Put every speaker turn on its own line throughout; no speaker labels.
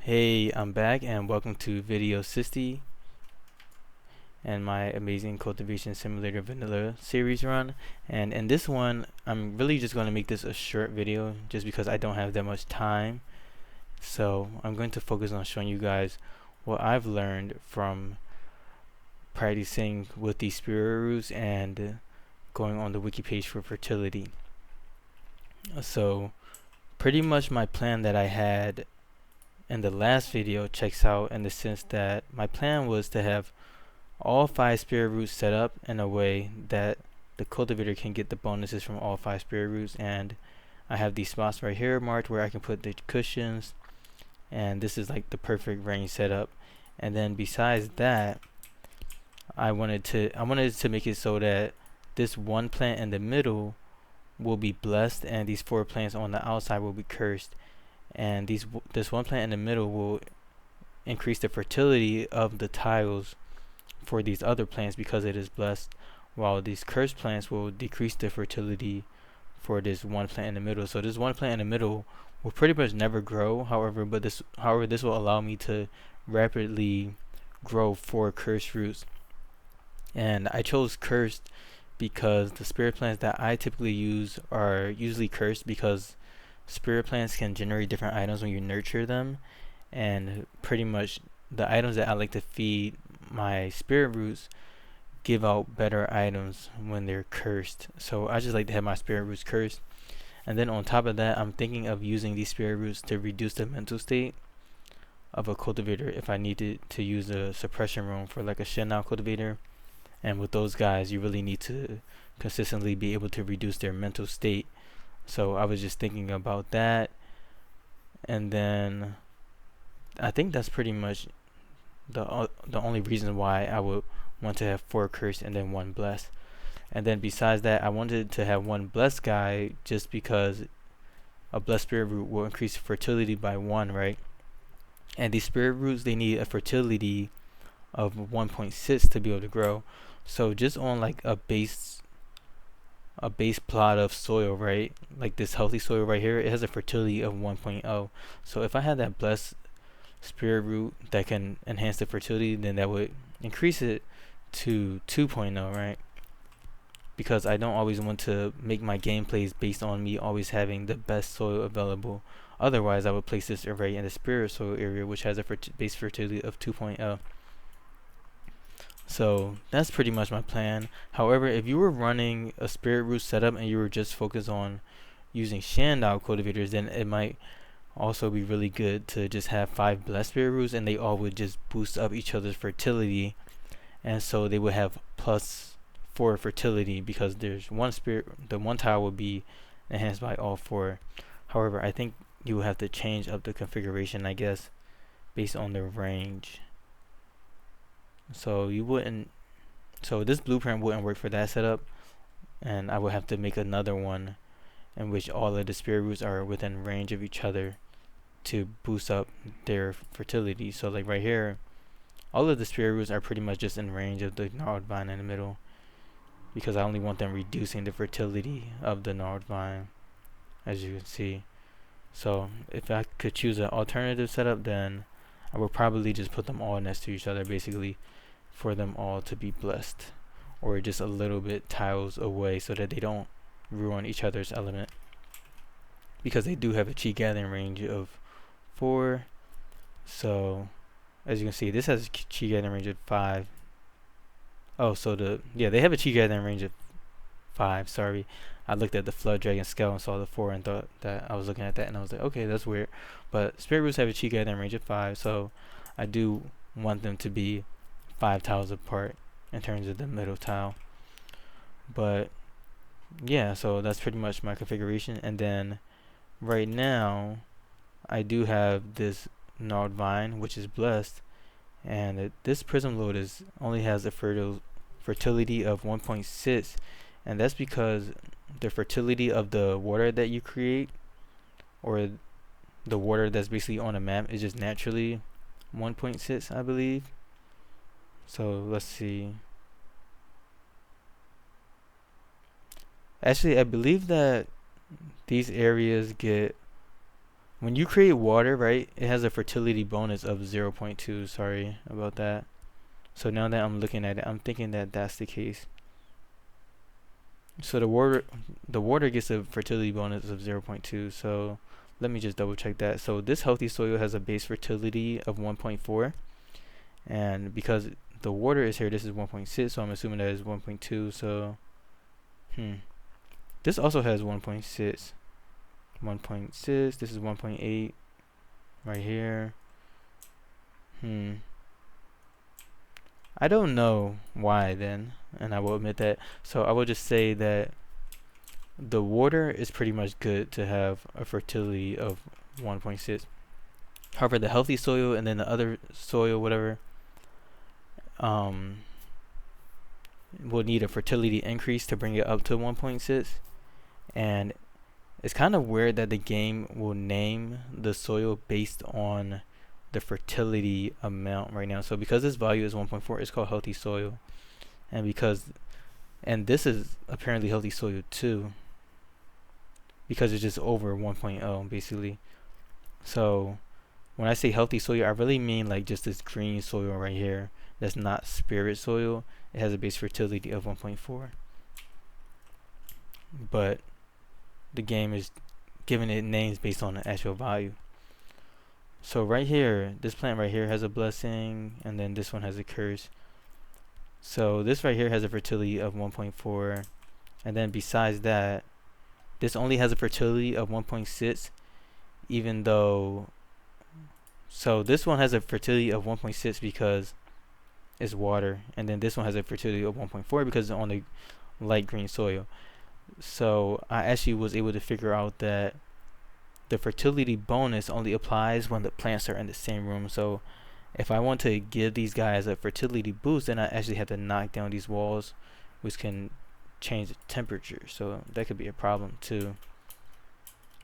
Hey, I'm back and welcome to Video 60 and my amazing cultivation simulator vanilla series run. And in this one, I'm really just going to make this a short video just because I don't have that much time. So I'm going to focus on showing you guys what I've learned from practicing with these spirit roots and going on the wiki page for fertility. So pretty much my plan that I had in the last video checks out in the sense that my plan was to have all 5 spirit roots set up in a way that the cultivator can get the bonuses from all 5 spirit roots, and I have these spots right here marked where I can put the cushions, and this is like the perfect range setup. And then besides that, I wanted to make it so that this one plant in the middle will be blessed and these 4 plants on the outside will be cursed, and this one plant in the middle will increase the fertility of the tiles for these other plants because it is blessed, while these cursed plants will decrease the fertility for this one plant in the middle. So this one plant in the middle will pretty much never grow, however this will allow me to rapidly grow 4 cursed roots. And I chose cursed because the spirit plants that I typically use are usually cursed because spirit plants can generate different items when you nurture them, and pretty much the items that I like to feed my spirit roots give out better items when they're cursed. So I just like to have my spirit roots cursed. And then on top of that, I'm thinking of using these spirit roots to reduce the mental state of a cultivator if I needed to use a suppression room for like a Shenao cultivator. And with those guys, you really need to consistently be able to reduce their mental state. So I was just thinking about that. And then I think that's pretty much the only reason why I would want to have 4 cursed and then 1 blessed. And then besides that, I wanted to have 1 blessed guy just because a blessed spirit root will increase fertility by 1, right? And these spirit roots, they need a fertility of 1.6 to be able to grow. So just on like a base plot of soil, right? Like this healthy soil right here, it has a fertility of 1.0. So if I had that blessed spirit root that can enhance the fertility, then that would increase it to 2.0, right? Because I don't always want to make my gameplays based on me always having the best soil available. Otherwise, I would place this array in the spirit soil area, which has a base fertility of 2.0. So that's pretty much my plan. However, if you were running a spirit root setup and you were just focused on using Shandao cultivators, then it might also be really good to just have 5 blessed spirit roots and they all would just boost up each other's fertility, and so they would have +4 fertility because there's the one tile would be enhanced by all 4. However, I think you would have to change up the configuration, I guess, based on the range. So this blueprint wouldn't work for that setup, and I would have to make another one in which all of the spirit roots are within range of each other to boost up their fertility. So like right here, all of the spirit roots are pretty much just in range of the gnarled vine in the middle because I only want them reducing the fertility of the gnarled vine, as you can see. So if I could choose an alternative setup, then I would probably just put them all next to each other, basically, for them all to be blessed, or just a little bit tiles away so that they don't ruin each other's element, because they do have a chi gathering range of 4. So as you can see, this has a chi gathering range of 5. Oh, so they have a chi gathering range of 5. Sorry, I looked at the flood dragon scale and saw the 4 and thought that I was looking at that, and I was like, okay, that's weird. But spirit roots have a chi gathering range of 5, so I do want them to be 5 tiles apart in terms of the middle tile. But yeah, so that's pretty much my configuration. And then right now I do have this gnarled vine which is blessed, and this prism load only has a fertility of 1.6, and that's because the fertility of the water that you create, or the water that's basically on a map, is just naturally 1.6, I believe. So let's see. Actually, I believe that these areas get when you create water, right, it has a fertility bonus of 0.2. Sorry about that. So now that I'm looking at it, I'm thinking that that's the case. So the water gets a fertility bonus of 0.2. So let me just double check that. So this healthy soil has a base fertility of 1.4, and because the water is here, this is 1.6, so I'm assuming that is 1.2. So this also has 1.6. 1.6, this is 1.8 right here. I don't know why then, and I will admit that. So I will just say that the water is pretty much good to have a fertility of 1.6. However, the healthy soil and then the other soil, whatever, will need a fertility increase to bring it up to 1.6. And it's kind of weird that the game will name the soil based on the fertility amount right now. So because this value is 1.4, it's called healthy soil. And this is apparently healthy soil too, because it's just over 1.0 basically. So when I say healthy soil, I really mean like just this green soil right here. That's not spirit soil. It has a base fertility of 1.4. But the game is giving it names based on the actual value. So right here, this plant right here has a blessing, and then this one has a curse. So this right here has a fertility of 1.4, and then besides that, this only has a fertility of 1.6, even though, so this one has a fertility of 1.6 because it's water, and then this one has a fertility of 1.4 because it's on the light green soil. So I actually was able to figure out that the fertility bonus only applies when the plants are in the same room. So if I want to give these guys a fertility boost, then I actually have to knock down these walls, which can change the temperature. So that could be a problem too.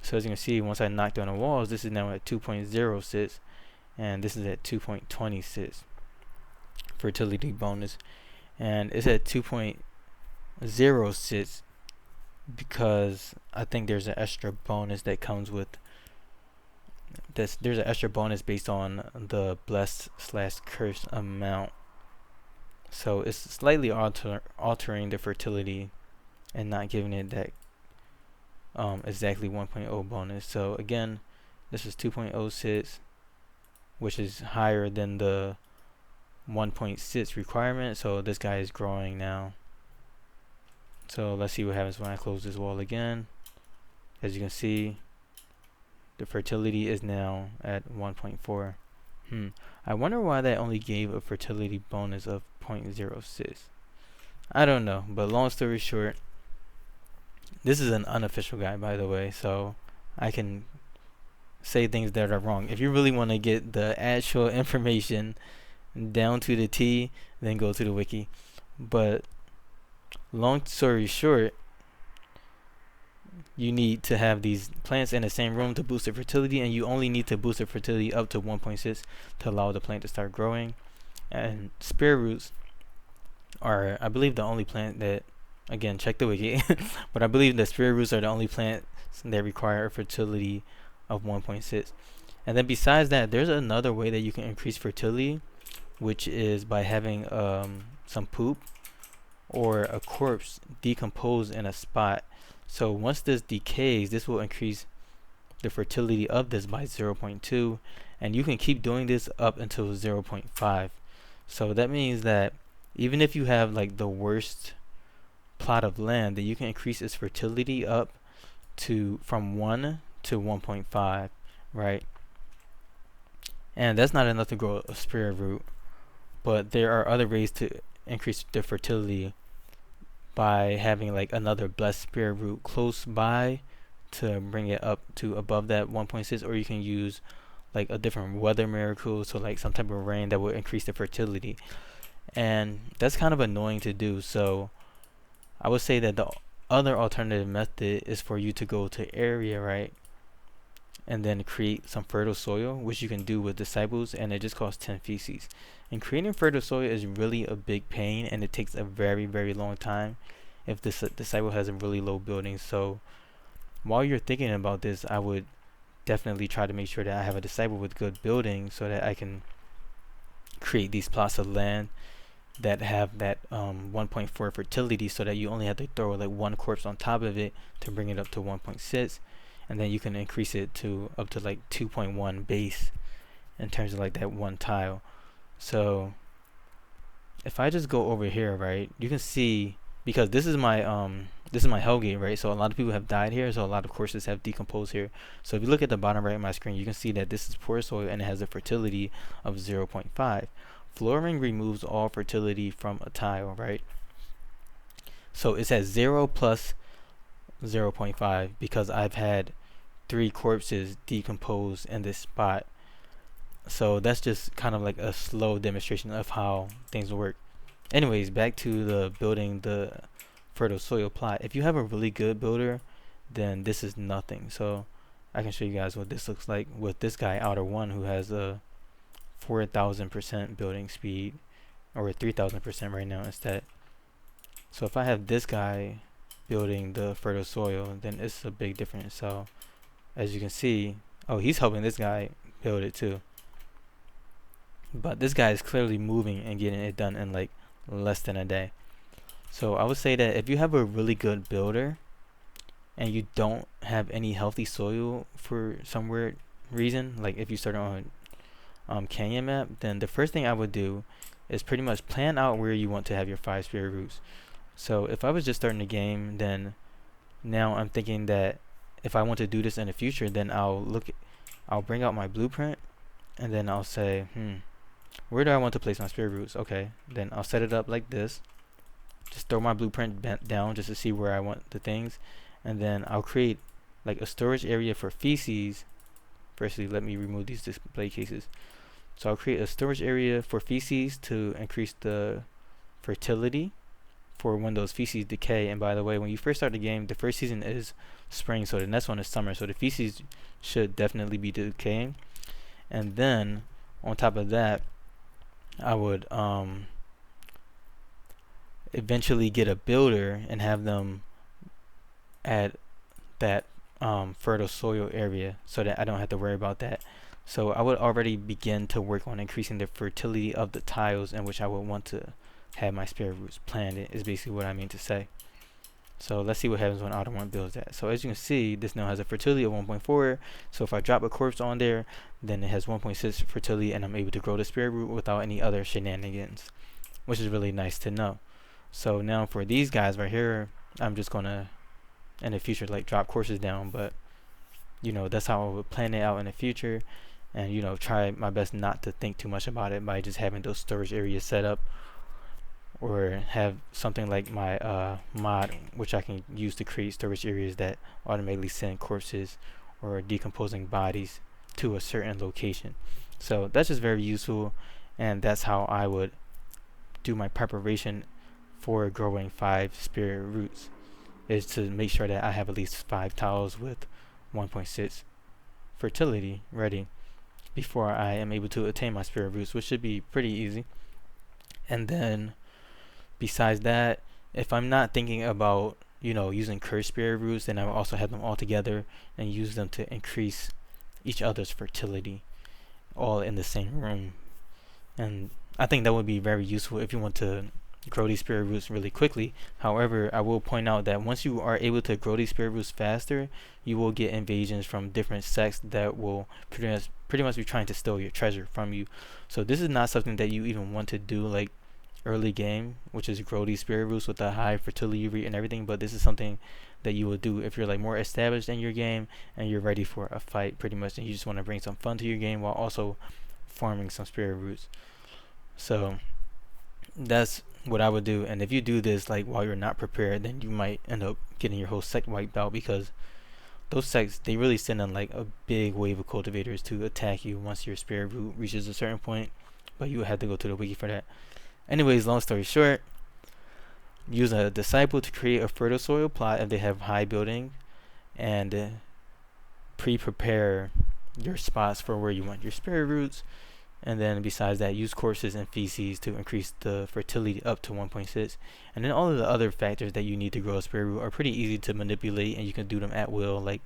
So as you can see, once I knock down the walls, this is now at 2.06, and this is at 2.26 fertility bonus, and it's at 2.06 because I think there's an extra bonus that comes with this. There's an extra bonus based on the blessed / cursed amount. So it's slightly altering the fertility and not giving it that exactly 1.0 bonus. So again, this is 2.06, which is higher than the 1.6 requirement. So this guy is growing now. So let's see what happens when I close this wall again. As you can see, the fertility is now at 1.4. I wonder why that only gave a fertility bonus of 0.06. I don't know, but long story short, this is an unofficial guide, by the way, so I can say things that are wrong. If you really want to get the actual information down to the T, then go to the wiki. But long story short, you need to have these plants in the same room to boost their fertility, and you only need to boost their fertility up to 1.6 to allow the plant to start growing. And spear roots are, I believe, the only plant that, again, check the wiki, but I believe that spear roots are the only plants that require a fertility of 1.6. And then besides that, there's another way that you can increase fertility, which is by having some poop or a corpse decompose in a spot. So once this decays, this will increase the fertility of this by 0.2, and you can keep doing this up until 0.5. So that means that even if you have like the worst plot of land, that you can increase its fertility up to from 1 to 1.5, right? And that's not enough to grow a spear root, but there are other ways to increase the fertility by having like another blessed spear root close by to bring it up to above that 1.6, or you can use like a different weather miracle, so like some type of rain that will increase the fertility, and that's kind of annoying to do. So I would say that the other alternative method is for you to go to area, right, and then create some fertile soil, which you can do with disciples, and it just costs 10 feces. And creating fertile soil is really a big pain, and it takes a very, very long time if this disciple has a really low building. So while you're thinking about this, I would definitely try to make sure that I have a disciple with good building so that I can create these plots of land that have that 1.4 fertility, so that you only have to throw like one corpse on top of it to bring it up to 1.6, and then you can increase it to up to like 2.1 base in terms of like that one tile. So if I just go over here, right, you can see, because this is my Hellgate, right? So a lot of people have died here, so a lot of courses have decomposed here. So if you look at the bottom right of my screen, you can see that this is poor soil and it has a fertility of 0.5. Flooring removes all fertility from a tile, right? So it's at 0 plus 0.5 because I've had 3 corpses decompose in this spot. So that's just kind of like a slow demonstration of how things work. Anyways, back to the building the fertile soil plot. If you have a really good builder, then this is nothing. So I can show you guys what this looks like with this guy outer one, who has a 4,000% building speed, or 3,000% right now instead. So if I have this guy building the fertile soil, then it's a big difference. So as you can see, oh, he's helping this guy build it too. But this guy is clearly moving and getting it done in like less than a day. So I would say that if you have a really good builder and you don't have any healthy soil for some weird reason, like if you start on Canyon map, then the first thing I would do is pretty much plan out where you want to have your 5 spirit roots. So if I was just starting the game, then now I'm thinking that if I want to do this in the future, then I'll bring out my blueprint, and then I'll say, where do I want to place my spirit roots? Okay, then I'll set it up like this. Just throw my blueprint down just to see where I want the things, and then I'll create like a storage area for feces. Firstly, let me remove these display cases. So I'll create a storage area for feces to increase the fertility for when those feces decay. And by the way, when you first start the game, the first season is spring, so the next one is summer, so the feces should definitely be decaying. And then on top of that, I would eventually get a builder and have them add that fertile soil area so that I don't have to worry about that. So I would already begin to work on increasing the fertility of the tiles in which I would want to have my spirit roots planted, is basically what I mean to say. So let's see what happens when outer one builds that. So as you can see, this now has a fertility of 1.4. So if I drop a corpse on there, then it has 1.6 fertility, and I'm able to grow the spirit root without any other shenanigans, which is really nice to know. So now for these guys right here, I'm just gonna in the future like drop courses down, but you know, that's how I would plan it out in the future, and you know, try my best not to think too much about it by just having those storage areas set up, or have something like my mod, which I can use to create storage areas that automatically send corpses or decomposing bodies to a certain location. So that's just very useful, and that's how I would do my preparation for growing 5 spirit roots, is to make sure that I have at least 5 tiles with 1.6 fertility ready before I am able to attain my spirit roots, which should be pretty easy. And then besides that, if I'm not thinking about, you know, using cursed spirit roots, then I will also have them all together and use them to increase each other's fertility all in the same room. And I think that would be very useful if you want to grow these spirit roots really quickly. However, I will point out that once you are able to grow these spirit roots faster, you will get invasions from different sects that will pretty much be trying to steal your treasure from you. So this is not something that you even want to do like early game, which is grow these spirit roots with a high fertility rate and everything, but this is something that you will do if you're like more established in your game and you're ready for a fight pretty much, and you just want to bring some fun to your game while also farming some spirit roots. So that's what I would do. And if you do this like while you're not prepared, then you might end up getting your whole sect wiped out, because those sects, they really send in like a big wave of cultivators to attack you once your spirit root reaches a certain point, but you have to go to the wiki for that. Anyways, long story short, use a disciple to create a fertile soil plot if they have high building, and pre-prepare your spots for where you want your spirit roots. And then besides that, use corpses and feces to increase the fertility up to 1.6. And then all of the other factors that you need to grow a spirit root are pretty easy to manipulate, and you can do them at will, like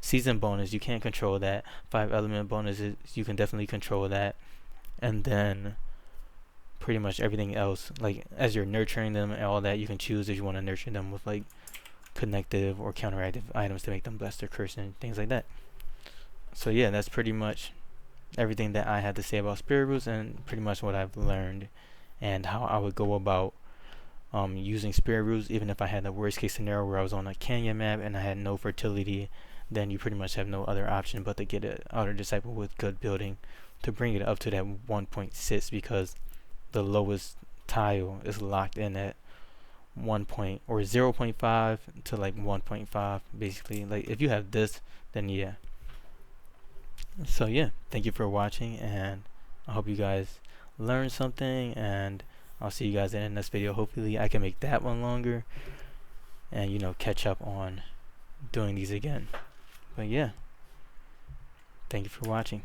season bonus, you can't control that. 5 element bonuses, you can definitely control that. And then pretty much everything else, like as you're nurturing them and all that, you can choose if you want to nurture them with like connective or counteractive items to make them blessed or cursed and things like that. So yeah, that's pretty much everything that I had to say about spirit roots, and pretty much what I've learned and how I would go about using spirit roots. Even if I had the worst case scenario where I was on a canyon map and I had no fertility, then you pretty much have no other option but to get an outer disciple with good building to bring it up to that 1.6, because the lowest tile is locked in at 0.5 to like 1.5 basically. Like if you have this, then yeah. So yeah, thank you for watching, and I hope you guys learned something, and I'll see you guys in the next video. Hopefully I can make that one longer and, you know, catch up on doing these again. But yeah, thank you for watching.